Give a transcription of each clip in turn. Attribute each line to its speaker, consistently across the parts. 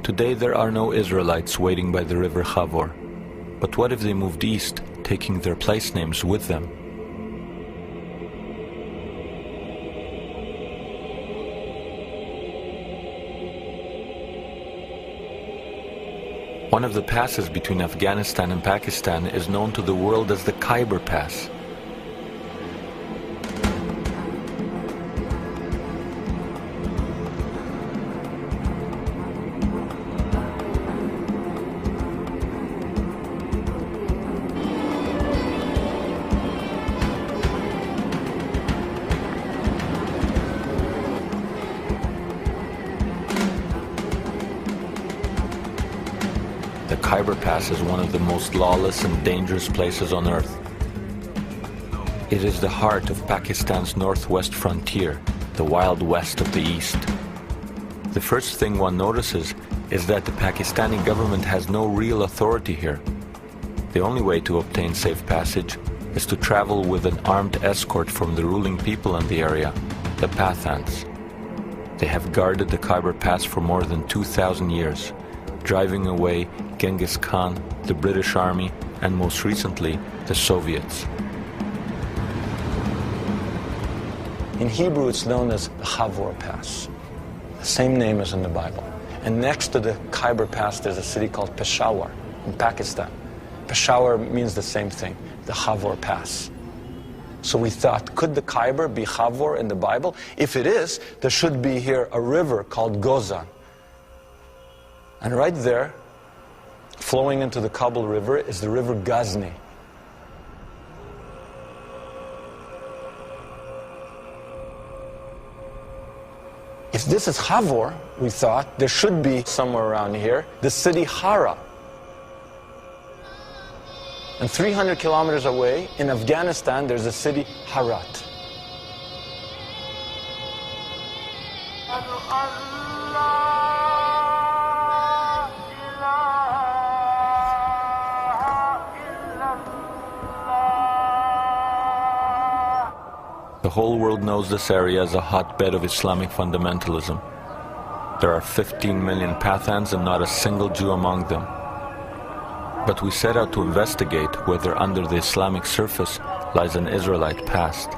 Speaker 1: Today there are no Israelites waiting by the river Chavor. But what if they moved east, taking their place names with them? One of the passes between Afghanistan and Pakistan is known to the world as the Khyber Pass. The Khyber Pass is one of the most lawless and dangerous places on earth. It is the heart of Pakistan's northwest frontier, the Wild West of the East. The first thing one notices is that the Pakistani government has no real authority here. The only way to obtain safe passage is to travel with an armed escort from the ruling people in the area, the Pathans. They have guarded the Khyber Pass for more than 2,000 years, driving away Genghis Khan, the British Army, and most recently, the Soviets.
Speaker 2: In Hebrew, it's known as the Chavor Pass, the same name as in the Bible. And next to the Khyber Pass, there's a city called Peshawar in Pakistan. Peshawar means the same thing, the Chavor Pass. So we thought, could the Khyber be Chavor in the Bible? If it is, there should be here a river called Gozan. And right there, flowing into the Kabul River, is the river Ghazni. If this is Chavor, we thought, there should be somewhere around here the city Hara. And 300 kilometers away, in Afghanistan, there's a city Herat.
Speaker 1: The whole world knows this area as a hotbed of Islamic fundamentalism. There are 15 million Pathans and not a single Jew among them. But we set out to investigate whether under the Islamic surface lies an Israelite past.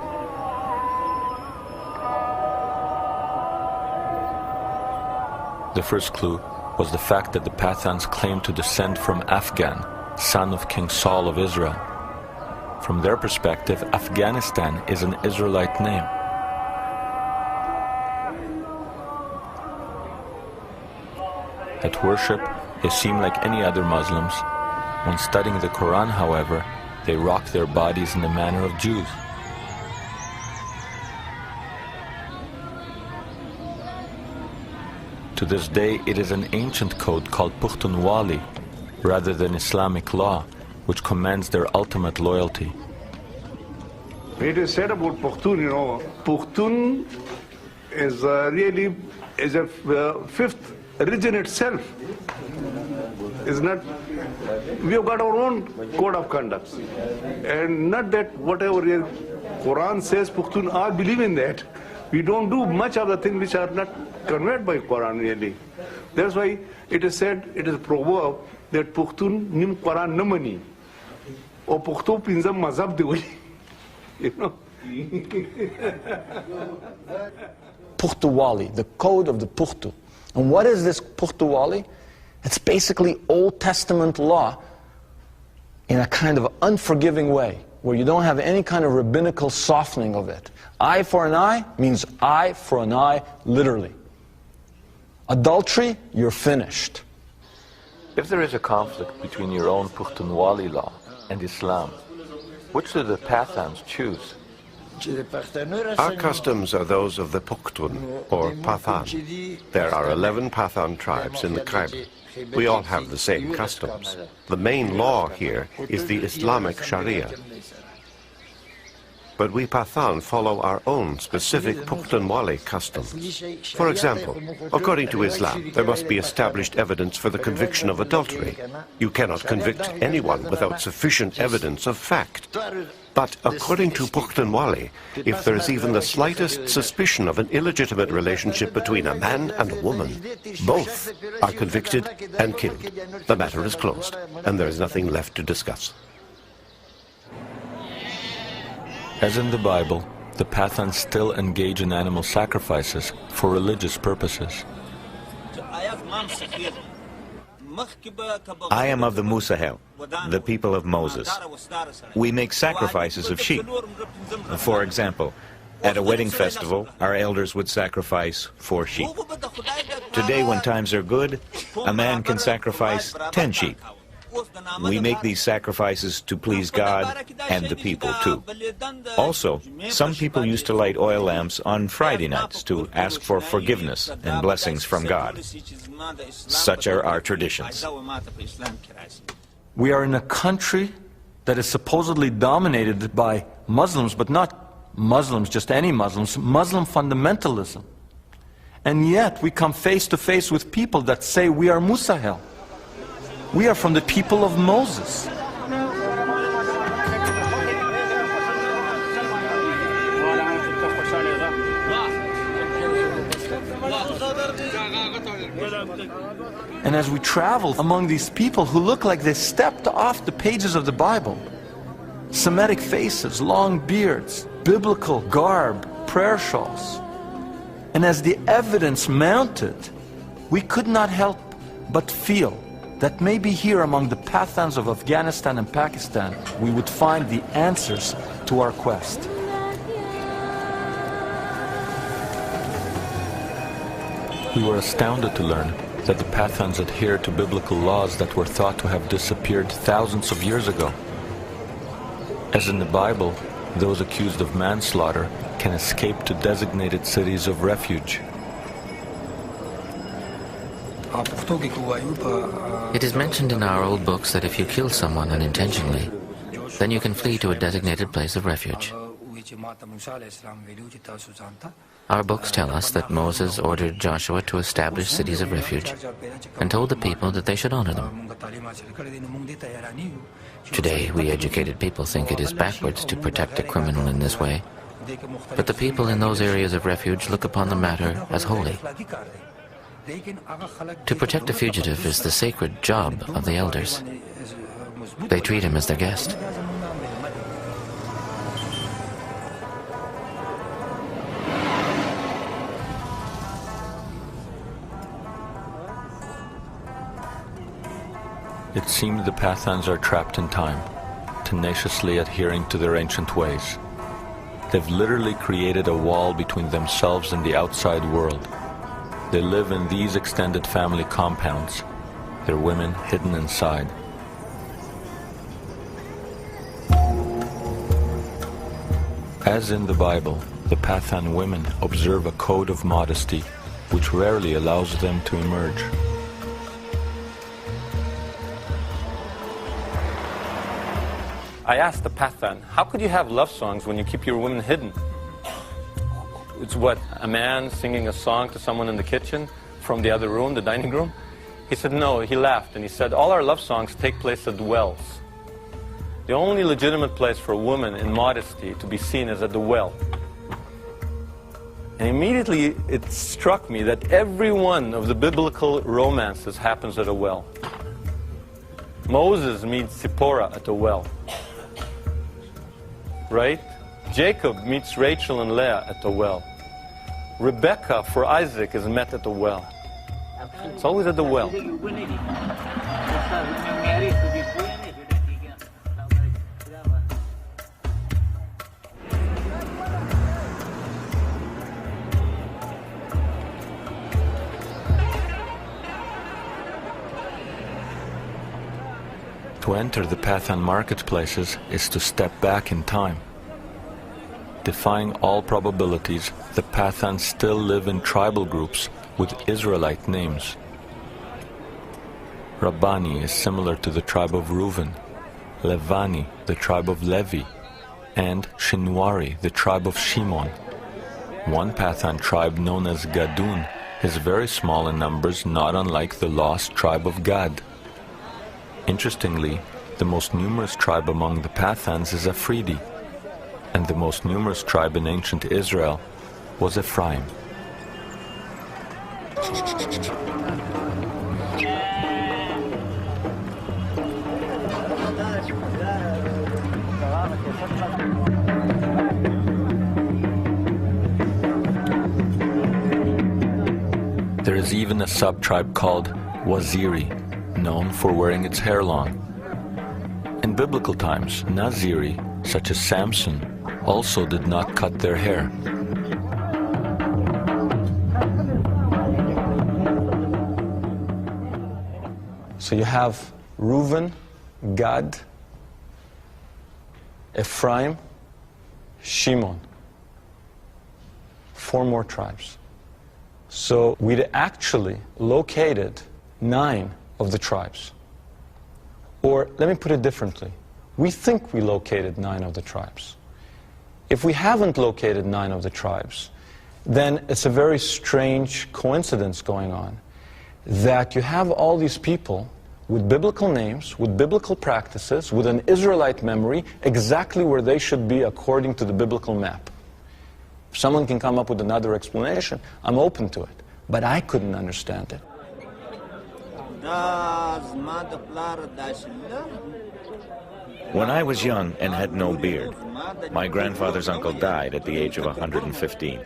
Speaker 1: The first clue was the fact that the Pathans claimed to descend from Afghan, son of King Saul of Israel. From their perspective, Afghanistan is an Israelite name. At worship, they seem like any other Muslims. When studying the Quran, however, they rock their bodies in the manner of Jews. To this day, it is an ancient code called Pakhton Wali, rather than Islamic law, which commands their ultimate loyalty.
Speaker 3: It is said about Pakhton, Pakhton is really is a fifth religion itself. Is not. We have got our own code of conduct, and not that whatever your Quran says, Pakhton all believe in that. We don't do much of the things which are not conveyed by Quran really. That's why it is said, it is a proverb that Pakhton nim Quran namani. Or Pakhto pinzam mazhab de
Speaker 2: Pakhto Wali, the code of the Pakhto. And what is this Pakhto Wali? It's basically Old Testament law in a kind of unforgiving way, where you don't have any kind of rabbinical softening of it. Eye for an eye means eye for an eye, literally. Adultery, you're finished.
Speaker 1: If there is a conflict between your own Pakhton Wali law and Islam, which do the Pathans choose?
Speaker 4: Our customs are those of the Pakhton, or Pathan. There are 11 Pathan tribes in the Khyber. We all have the same customs. The main law here is the Islamic Sharia. But we Pathan follow our own specific Pakhton Wali customs. For example, according to Islam, there must be established evidence for the conviction of adultery. You cannot convict anyone without sufficient evidence of fact. But according to Pakhton, if there is even the slightest suspicion of an illegitimate relationship between a man and a woman, both are convicted and killed. The matter is closed, and there is nothing left to discuss.
Speaker 1: As in the Bible, the Pathans still engage in animal sacrifices for religious purposes.
Speaker 5: I am of the Musahel, the people of Moses. We make sacrifices of sheep. For example, at a wedding festival, our elders would sacrifice 4 sheep. Today, when times are good, a man can sacrifice 10 sheep. We make these sacrifices to please God and the people too. Also, some people used to light oil lamps on Friday nights to ask for forgiveness and blessings from God. Such are our traditions.
Speaker 1: We are in a country that is supposedly dominated by Muslims, but not Muslims, just any Muslims, Muslim fundamentalism. And yet we come face to face with people that say we are Musahel. We are from the people of Moses. And as we travel among these people who look like they stepped off the pages of the Bible, Semitic faces, long beards, biblical garb, prayer shawls, and as the evidence mounted, we could not help but feel that maybe here among the Pathans of Afghanistan and Pakistan, we would find the answers to our quest. We were astounded to learn that the Pathans adhere to biblical laws that were thought to have disappeared thousands of years ago. As in the Bible, those accused of manslaughter can escape to designated cities of refuge.
Speaker 6: It is mentioned in our old books that if you kill someone unintentionally, then you can flee to a designated place of refuge. Our books tell us that Moses ordered Joshua to establish cities of refuge and told the people that they should honor them. Today, we educated people think it is backwards to protect a criminal in this way, but the people in those areas of refuge look upon the matter as holy. To protect a fugitive is the sacred job of the elders. They treat him as their guest.
Speaker 1: It seems the Pathans are trapped in time, tenaciously adhering to their ancient ways. They've literally created a wall between themselves and the outside world. They live in these extended family compounds, their women hidden inside. As in the Bible, the Pathan women observe a code of modesty which rarely allows them to emerge.
Speaker 2: I asked the Pathan, how could you have love songs when you keep your women hidden? It's what, a man singing a song to someone in the kitchen from the other room, the dining room? He said no, he laughed and he said, all our love songs take place at the wells. The only legitimate place for a woman in modesty to be seen is at the well. And immediately it struck me that every one of the biblical romances happens at a well. Moses meets Zipporah at the well. Right? Jacob meets Rachel and Leah at the well. Rebecca for Isaac is met at the well. It's always at the well.
Speaker 1: To enter the Pathan marketplaces is to step back in time. Defying all probabilities, the Pathans still live in tribal groups with Israelite names. Rabbani is similar to the tribe of Reuven, Levani, the tribe of Levi, and Shinwari, the tribe of Shimon. One Pathan tribe known as Gadun is very small in numbers, not unlike the lost tribe of Gad. Interestingly, the most numerous tribe among the Pathans is Afridi, and the most numerous tribe in ancient Israel was Ephraim. There is even a sub-tribe called Waziri, known for wearing its hair long. In biblical times, Naziri, such as Samson, also did not cut their hair.
Speaker 2: So you have Reuben, Gad, Ephraim, Shimon. 4 more tribes. So we'd actually located 9 of the tribes. Or let me put it differently. We think we located 9 of the tribes. If we haven't located 9 of the tribes, then it's a very strange coincidence going on that you have all these people with biblical names, with biblical practices, with an Israelite memory, exactly where they should be according to the biblical map. If someone can come up with another explanation, I'm open to it. But I couldn't understand it.
Speaker 5: When I was young and had no beard, my grandfather's uncle died at the age of 115.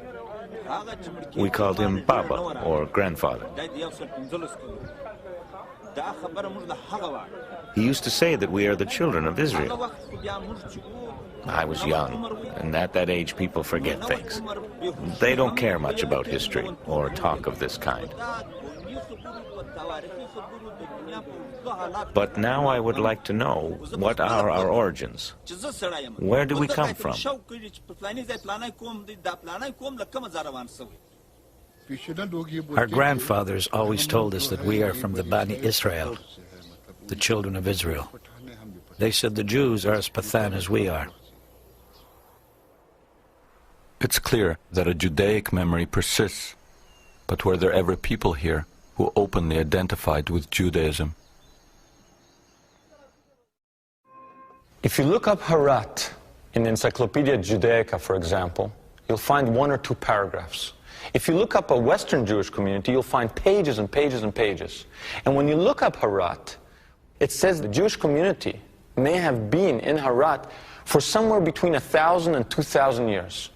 Speaker 5: We called him Baba, or grandfather. He used to say that we are the children of Israel. I was young, and at that age people forget things. They don't care much about history or talk of this kind. But now I would like to know, what are our origins? Where do we come from?
Speaker 7: Our grandfathers always told us that we are from the Bani Israel, the children of Israel. They said the Jews are as Pathan as we are.
Speaker 1: It's clear that a Judaic memory persists, but were there ever people here who openly identified with Judaism?
Speaker 2: If you look up Harat in Encyclopedia Judaica, for example, you'll find 1 or 2 paragraphs. If you look up a Western Jewish community, you'll find pages and pages and pages. And when you look up Harat, it says the Jewish community may have been in Harat for somewhere between 1,000 and 2,000 years.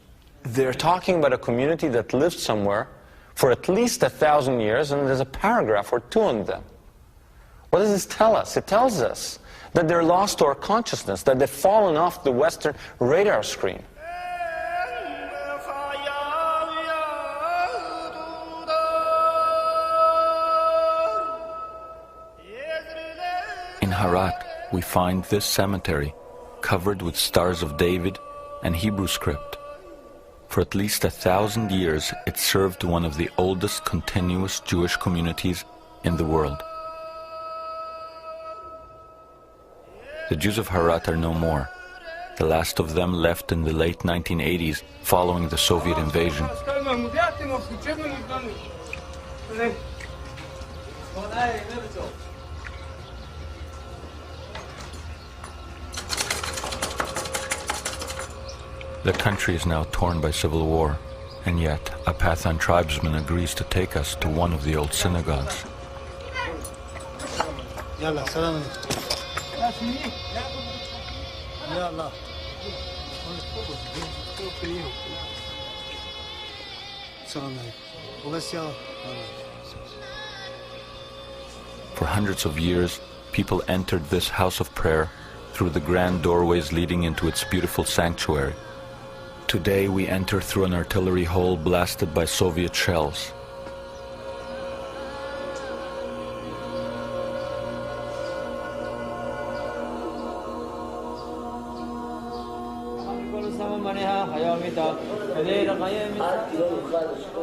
Speaker 2: They're talking about a community that lived somewhere for at least 1,000 years, and there's a paragraph or 2 on them. What does this tell us? It tells us that they're lost to our consciousness, that they've fallen off the Western radar screen.
Speaker 1: In Harat, we find this cemetery covered with Stars of David and Hebrew script. For at least 1,000 years, it served one of the oldest continuous Jewish communities in the world. The Jews of Harat are no more. The last of them left in the late 1980s following the Soviet invasion. The country is now torn by civil war, and yet a Pathan tribesman agrees to take us to one of the old synagogues. For hundreds of years, people entered this house of prayer through the grand doorways leading into its beautiful sanctuary. Today we enter through an artillery hole blasted by Soviet shells.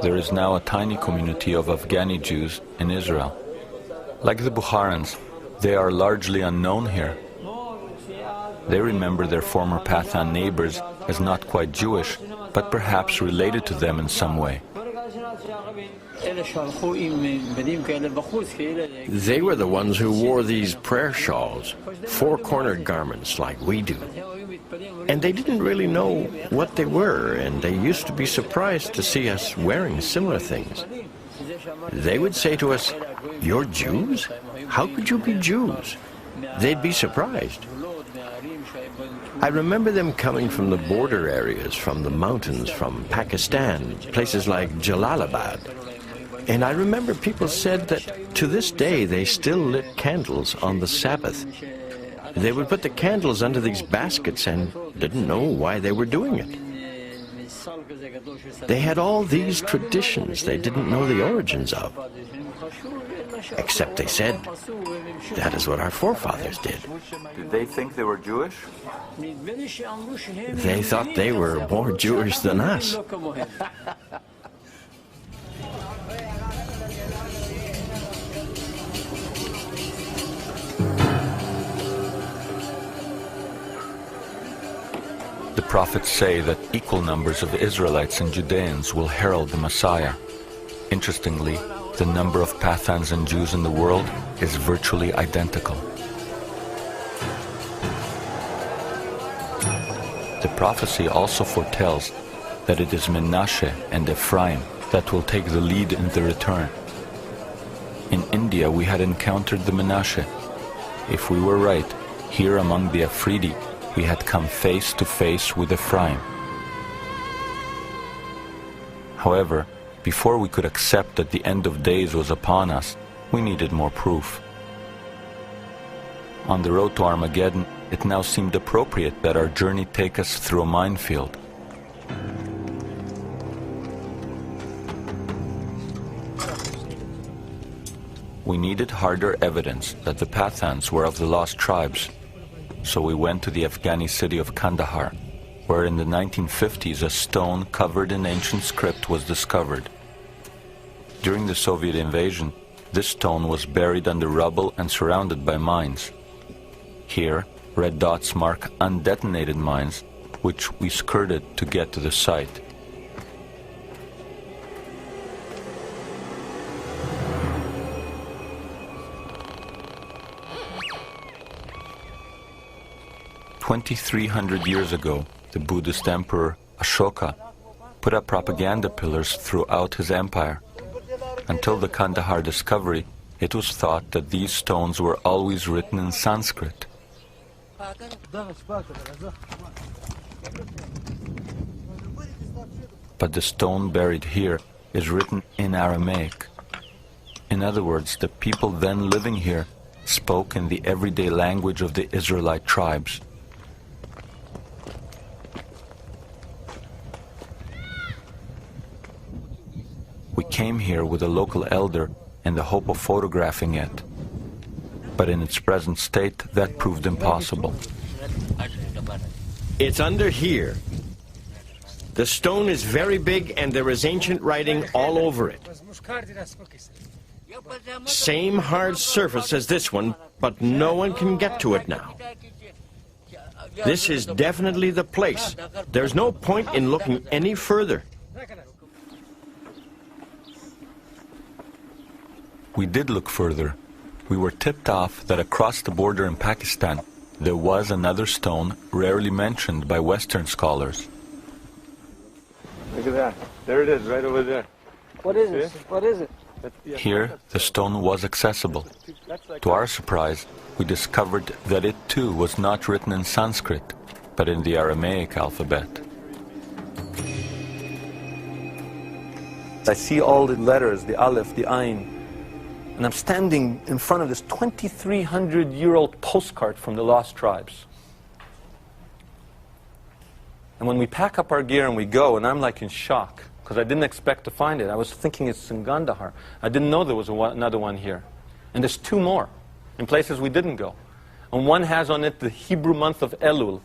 Speaker 1: There is now a tiny community of Afghani Jews in Israel. Like the Bukharans, they are largely unknown here. They remember their former Pathan neighbors as not quite Jewish, but perhaps related to them in some way.
Speaker 8: They were the ones who wore these prayer shawls, 4-cornered garments like we do.
Speaker 4: And they didn't really know what they were, and they used to be surprised to see us wearing similar things. They would say to us, "You're Jews? How could you be Jews?" They'd be surprised. I remember them coming from the border areas, from the mountains, from Pakistan, places like Jalalabad. And I remember people said that to this day they still lit candles on the Sabbath. They would put the candles under these baskets and didn't know why they were doing it. They had all these traditions they didn't know the origins of. Except they said, that is what our forefathers did.
Speaker 1: Did they think they were Jewish?
Speaker 4: They thought they were more Jewish than us.
Speaker 1: The prophets say that equal numbers of Israelites and Judeans will herald the Messiah. Interestingly, the number of Pathans and Jews in the world is virtually identical. The prophecy also foretells that it is Menashe and Ephraim that will take the lead in the return. In India, we had encountered the Menashe. If we were right, here among the Afridi, we had come face to face with Ephraim. However, before we could accept that the end of days was upon us, we needed more proof. On the road to Armageddon, it now seemed appropriate that our journey take us through a minefield. We needed harder evidence that the Pathans were of the lost tribes, so we went to the Afghani city of Kandahar, where in the 1950s a stone covered in ancient script was discovered. During the Soviet invasion, this stone was buried under rubble and surrounded by mines. Here, red dots mark undetonated mines, which we skirted to get to the site. "2,300 years ago, the Buddhist emperor Ashoka put up propaganda pillars throughout his empire. Until the Kandahar discovery, it was thought that these stones were always written in Sanskrit. But the stone buried here is written in Aramaic. In other words, the people then living here spoke in the everyday language of the Israelite tribes. We came here with a local elder in the hope of photographing it, but in its present state, that proved impossible.
Speaker 4: It's under here. The stone is very big and there is ancient writing all over it. Same hard surface as this one, but no one can get to it now. This is definitely the place. There's no point in looking any further.
Speaker 1: We did look further. We were tipped off that across the border in Pakistan, there was another stone rarely mentioned by Western scholars.
Speaker 2: Look at that. There it is, right over there.
Speaker 8: What is it? What is it?
Speaker 1: Here, the stone was accessible. To our surprise, we discovered that it too was not written in Sanskrit, but in the Aramaic alphabet.
Speaker 2: I see all the letters, the Aleph, the Ain, and I'm standing in front of this 2,300-year-old postcard from the Lost Tribes. And when we pack up our gear and we go, and I'm like in shock, because I didn't expect to find it. I was thinking it's in Kandahar. I didn't know there was another one here. And there's two more in places we didn't go. And one has on it the Hebrew month of Elul.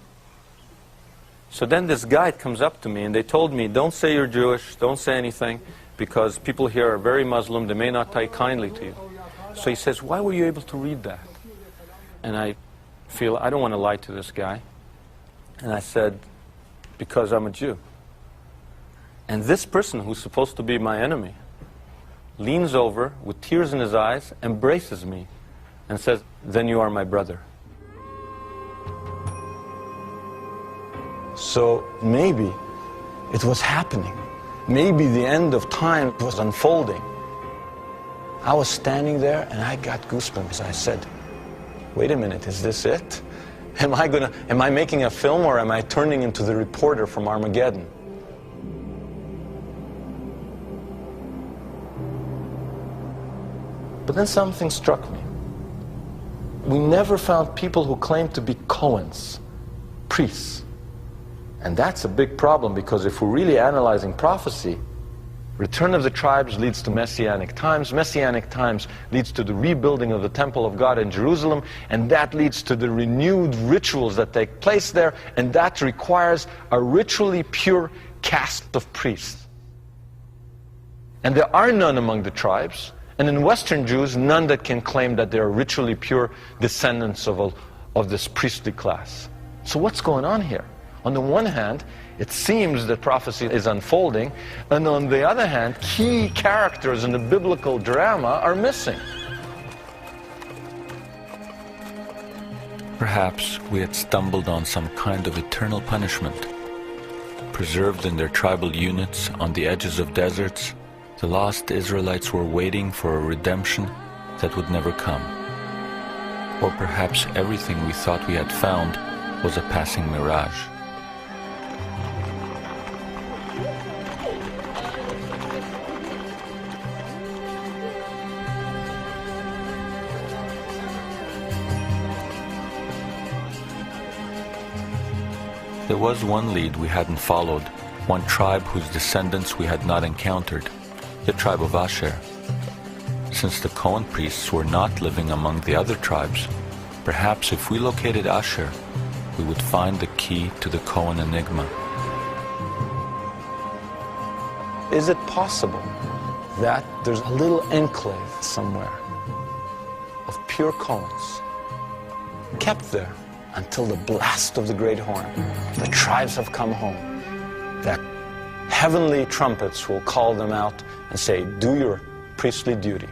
Speaker 2: So then this guide comes up to me and they told me, don't say you're Jewish, don't say anything, because people here are very Muslim, they may not take kindly to you. So he says, why were you able to read that? And I feel, I don't want to lie to this guy. And I said, because I'm a Jew. And this person, who's supposed to be my enemy, leans over with tears in his eyes, embraces me, and says, then you are my brother. So maybe it was happening. Maybe the end of time was unfolding. I was standing there and I got goosebumps. I said, wait a minute, is this it? Am I making a film, or am I turning into the reporter from Armageddon? But then something struck me. We never found people who claimed to be Cohens, priests. And that's a big problem, because if we're really analyzing prophecy, return of the tribes leads to Messianic times leads to the rebuilding of the temple of God in Jerusalem, and that leads to the renewed rituals that take place there, and that requires a ritually pure caste of priests. And there are none among the tribes, and in Western Jews, none that can claim that they are ritually pure descendants of this priestly class. So what's going on here? On the one hand, it seems that prophecy is unfolding, and on the other hand, key characters in the biblical drama are missing.
Speaker 1: Perhaps we had stumbled on some kind of eternal punishment. Preserved in their tribal units on the edges of deserts, the lost Israelites were waiting for a redemption that would never come. Or perhaps everything we thought we had found was a passing mirage. There was one lead we hadn't followed, one tribe whose descendants we had not encountered, the tribe of Asher. Since the Cohen priests were not living among the other tribes, perhaps if we located Asher, we would find the key to the Cohen enigma.
Speaker 2: Is it possible that there's a little enclave somewhere of pure Cohens kept there until the blast of the great horn? The tribes have come home. That heavenly trumpets will call them out and say, do your priestly duty.